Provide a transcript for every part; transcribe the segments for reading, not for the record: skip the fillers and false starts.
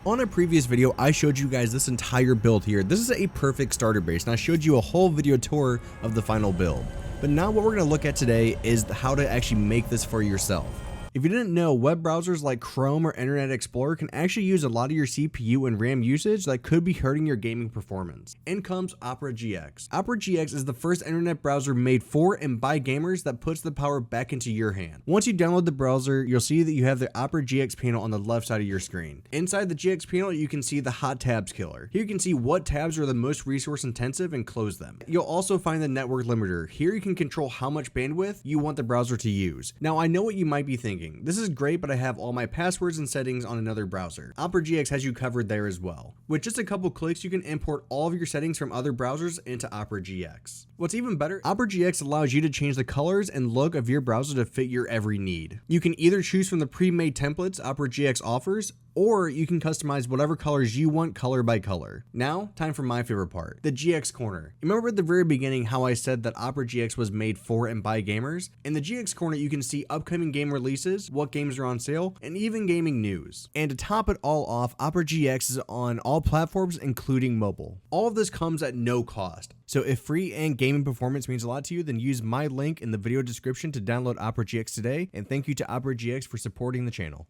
On a previous video, I showed you guys this entire build here. This is a perfect starter base, and I showed you a whole video tour of the final build. But now what we're going to look at today is how to actually make this for yourself. If you didn't know, web browsers like Chrome or Internet Explorer can actually use a lot of your CPU and RAM usage that could be hurting your gaming performance. In comes Opera GX. Opera GX is the first internet browser made for and by gamers that puts the power back into your hand. Once you download the browser, you'll see that you have the Opera GX panel on the left side of your screen. Inside the GX panel, you can see the hot tabs killer. Here you can see what tabs are the most resource intensive and close them. You'll also find the network limiter. Here you can control how much bandwidth you want the browser to use. Now I know what you might be thinking. This is great, but I have all my passwords and settings on another browser. Opera GX has you covered there as well. With just a couple clicks, you can import all of your settings from other browsers into Opera GX. What's even better, Opera GX allows you to change the colors and look of your browser to fit your every need. You can either choose from the pre-made templates Opera GX offers, or you can customize whatever colors you want color by color. Now, time for my favorite part, the GX Corner. Remember at the very beginning how I said that Opera GX was made for and by gamers? In the GX Corner, you can see upcoming game releases, what games are on sale, and even gaming news. And to top it all off, Opera GX is on all platforms, including mobile. All of this comes at no cost. So if free and gaming performance means a lot to you, then use my link in the video description to download Opera GX today, and thank you to Opera GX for supporting the channel.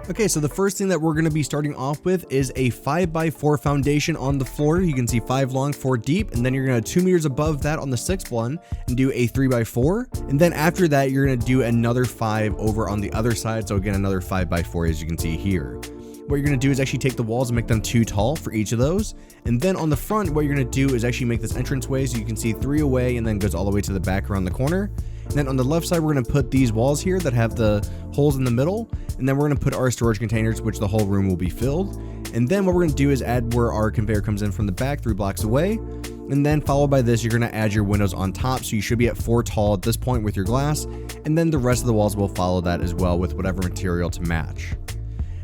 Okay, so the first thing that we're going to be starting off with is a 5x4 foundation on the floor. You can see 5 long, 4 deep, and then you're going to 2 meters above that on the 6th one and do a 3x4. And then after that, you're going to do another 5 over on the other side. So again, another 5x4 as you can see here. What you're going to do is actually take the walls and make them 2 tall for each of those. And then on the front, what you're going to do is actually make this entranceway so you can see 3 away and then goes all the way to the back around the corner. And then on the left side, we're going to put these walls here that have the holes in the middle. And then we're going to put our storage containers, which the whole room will be filled. And then what we're going to do is add where our conveyor comes in from the back 3 blocks away. And then followed by this, you're going to add your windows on top. So you should be at 4 tall at this point with your glass. And then the rest of the walls will follow that as well with whatever material to match.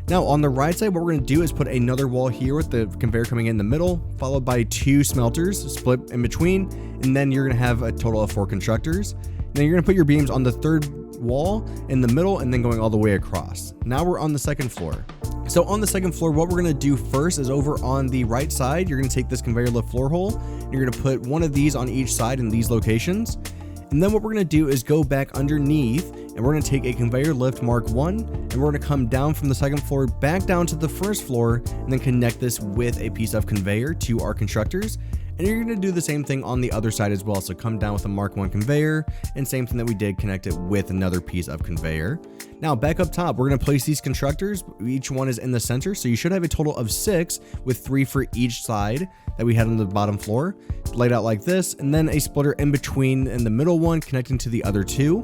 Now on the right side, what we're going to do is put another wall here with the conveyor coming in the middle, followed by 2 smelters split in between. And then you're going to have a total of 4 constructors. Then you're going to put your beams on the 3rd wall in the middle and then going all the way across. Now we're on the 2nd floor. So on the 2nd floor, what we're going to do first is over on the right side, you're going to take this conveyor lift floor hole and you're going to put one of these on each side in these locations. And then what we're going to do is go back underneath and we're going to take a conveyor lift Mark 1 and we're going to come down from the 2nd floor back down to the 1st floor and then connect this with a piece of conveyor to our constructors. And you're going to do the same thing on the other side as well. So come down with a Mark 1 conveyor and same thing that we did, connect it with another piece of conveyor. Now back up top, we're going to place these constructors. Each one is in the center. So you should have a total of 6 with 3 for each side that we had on the bottom floor laid out like this. And then a splitter in between and the middle one connecting to the other 2.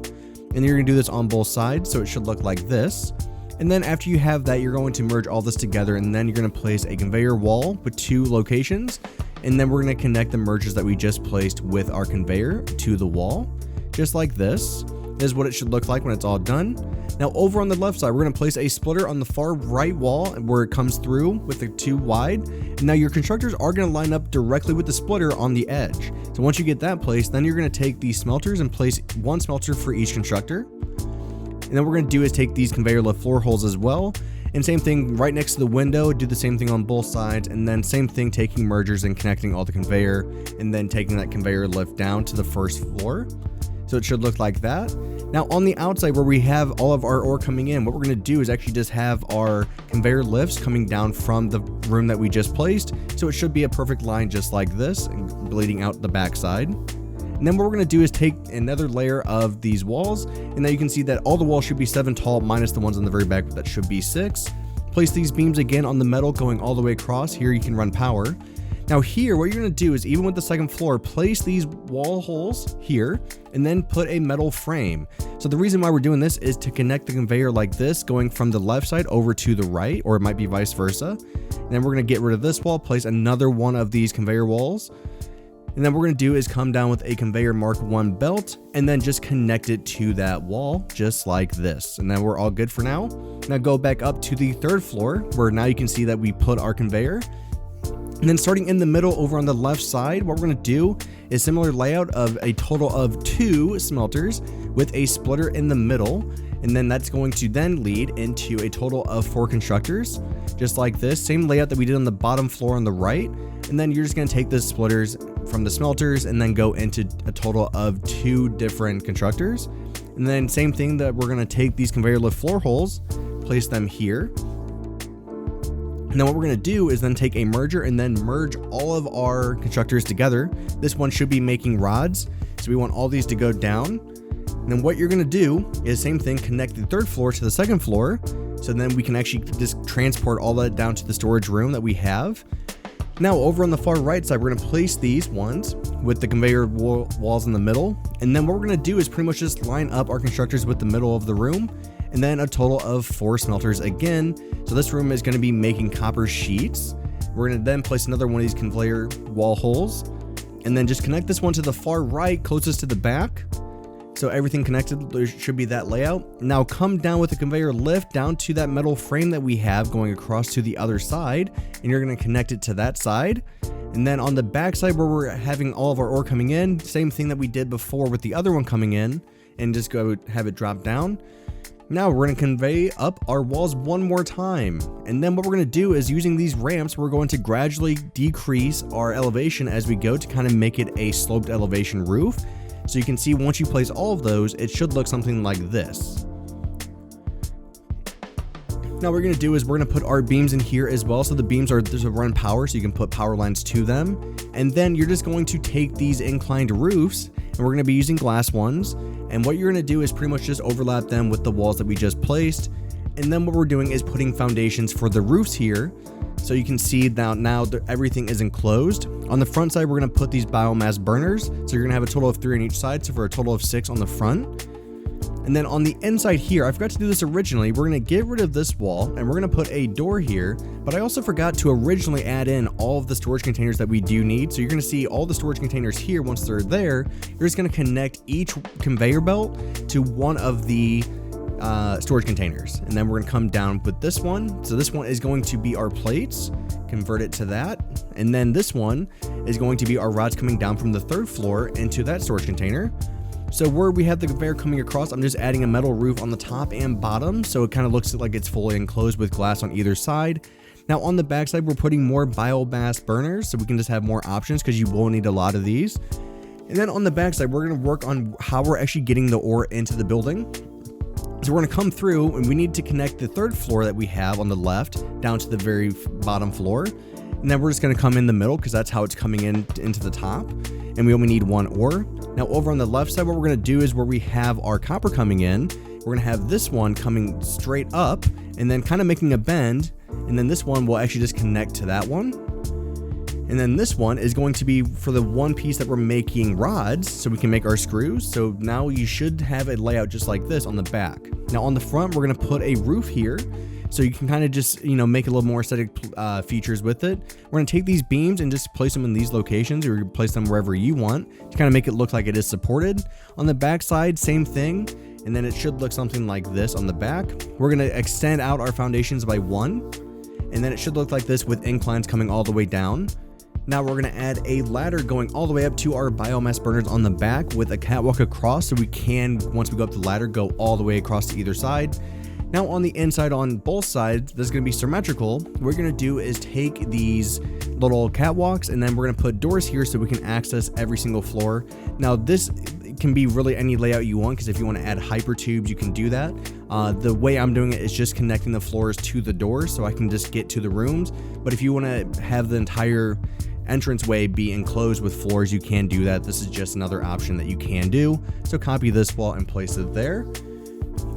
And you're going to do this on both sides. So it should look like this. And then after you have that, you're going to merge all this together and then you're going to place a conveyor wall with 2 locations. And then we're going to connect the merges that we just placed with our conveyor to the wall, just like this. This is what it should look like when it's all done. Now over on the left side, we're going to place a splitter on the far right wall where it comes through with the 2 wide. And now your constructors are going to line up directly with the splitter on the edge. So once you get that placed, then you're going to take these smelters and place 1 smelter for each constructor. And then what we're going to do is take these conveyor lift floor holes as well. And same thing right next to the window, do the same thing on both sides, and then same thing taking mergers and connecting all the conveyor, and then taking that conveyor lift down to the 1st floor. So it should look like that. Now on the outside where we have all of our ore coming in, what we're going to do is actually just have our conveyor lifts coming down from the room that we just placed. So it should be a perfect line just like this, and bleeding out the back side. And then what we're going to do is take another layer of these walls, and now you can see that all the walls should be 7 tall minus the ones on the very back that should be 6. Place these beams again on the metal going all the way across. Here you can run power. Now here, what you're going to do is even with the 2nd floor, place these wall holes here and then put a metal frame. So the reason why we're doing this is to connect the conveyor like this, going from the left side over to the right, or it might be vice versa. And then we're going to get rid of this wall, place another one of these conveyor walls. And then what we're going to do is come down with a conveyor Mark 1 belt and then just connect it to that wall just like this. And then we're all good for now. Now go back up to the 3rd floor where now you can see that we put our conveyor. And then starting in the middle over on the left side, what we're going to do is similar layout of a total of 2 smelters with a splitter in the middle. And then that's going to then lead into a total of 4 constructors, just like this. Same layout that we did on the bottom floor on the right. And then you're just going to take the splitters from the smelters and then go into a total of 2 different constructors. And then same thing that we're going to take these conveyor lift floor holes, place them here. And then what we're going to do is then take a merger and then merge all of our constructors together. This one should be making rods, so we want all these to go down. And then what you're going to do is same thing, connect the 3rd floor to the 2nd floor, so then we can actually just transport all that down to the storage room that we have. Now over on the far right side, we're going to place these ones with the conveyor walls in the middle. And then what we're going to do is pretty much just line up our constructors with the middle of the room. And then a total of 4 smelters again. So this room is going to be making copper sheets. We're going to then place another one of these conveyor wall holes. And then just connect this one to the far right, closest to the back. So everything connected, there should be that layout. Now come down with the conveyor lift down to that metal frame that we have going across to the other side. And you're going to connect it to that side. And then on the back side where we're having all of our ore coming in, same thing that we did before with the other one coming in. And just go have it drop down. Now we're going to convey up our walls one more time. And then what we're going to do is using these ramps, we're going to gradually decrease our elevation as we go to kind of make it a sloped elevation roof. So you can see once you place all of those, it should look something like this. Now what we're going to do is we're going to put our beams in here as well. So the beams there's a run power, so you can put power lines to them. And then you're just going to take these inclined roofs, and we're going to be using glass ones. And what you're going to do is pretty much just overlap them with the walls that we just placed. And then what we're doing is putting foundations for the roofs here. So you can see now everything is enclosed. On the front side, we're going to put these biomass burners. So you're going to have a total of 3 on each side. So for a total of 6 on the front. And then on the inside here, I forgot to do this originally. We're going to get rid of this wall and we're going to put a door here. But I also forgot to originally add in all of the storage containers that we do need. So you're going to see all the storage containers here. Once they're there, you're just going to connect each conveyor belt to one of the storage containers. And then we're going to come down with this one. So this one is going to be our plates, convert it to that. And then this one is going to be our rods coming down from the 3rd floor into that storage container. So where we have the conveyor coming across, I'm just adding a metal roof on the top and bottom, so it kind of looks like it's fully enclosed with glass on either side. Now on the back side, we're putting more biomass burners, so we can just have more options because you will need a lot of these. And then on the back side, we're going to work on how we're actually getting the ore into the building. So we're going to come through, and we need to connect the 3rd floor that we have on the left down to the very bottom floor. And then we're just going to come in the middle because that's how it's coming into the top. And we only need 1 ore. Now over on the left side, what we're going to do is where we have our copper coming in, we're going to have this one coming straight up and then kind of making a bend. And then this one will actually just connect to that one. And then this one is going to be for the one piece that we're making rods so we can make our screws. So now you should have a layout just like this on the back. Now on the front, we're going to put a roof here. So you can kind of just, make a little more aesthetic features with it. We're going to take these beams and just place them in these locations, or you can place them wherever you want to kind of make it look like it is supported. On the back side, same thing. And then it should look something like this on the back. We're going to extend out our foundations by 1. And then it should look like this with inclines coming all the way down. Now we're going to add a ladder going all the way up to our biomass burners on the back with a catwalk across, so we can, once we go up the ladder, go all the way across to either side. Now on the inside on both sides, this is going to be symmetrical. What we're going to do is take these little catwalks and then we're going to put doors here so we can access every single floor. Now this can be really any layout you want, because if you want to add hyper tubes, you can do that. The way I'm doing it is just connecting the floors to the doors so I can just get to the rooms. But if you want to have the entire entranceway be enclosed with floors, you can do that. This is just another option that you can do. So copy this wall and place it there.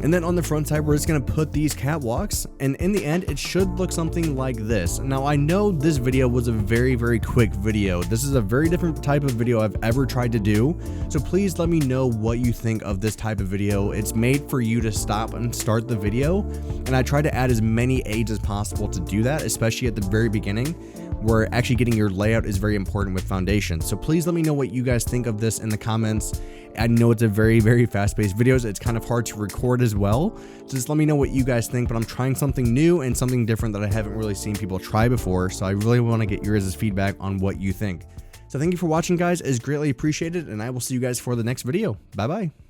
And then on the front side, we're just going to put these catwalks, and in the end, it should look something like this. Now, I know this video was a very, very quick video. This is a very different type of video I've ever tried to do. So please let me know what you think of this type of video. It's made for you to stop and start the video. And I try to add as many aids as possible to do that, especially at the very beginning, where actually getting your layout is very important with foundation. So please let me know what you guys think of this in the comments. I know it's a very, very fast-paced video, so it's kind of hard to record as well. So just let me know what you guys think, but I'm trying something new and something different that I haven't really seen people try before. So I really want to get your guys' feedback on what you think. So thank you for watching, guys. It's greatly appreciated, and I will see you guys for the next video. Bye-bye.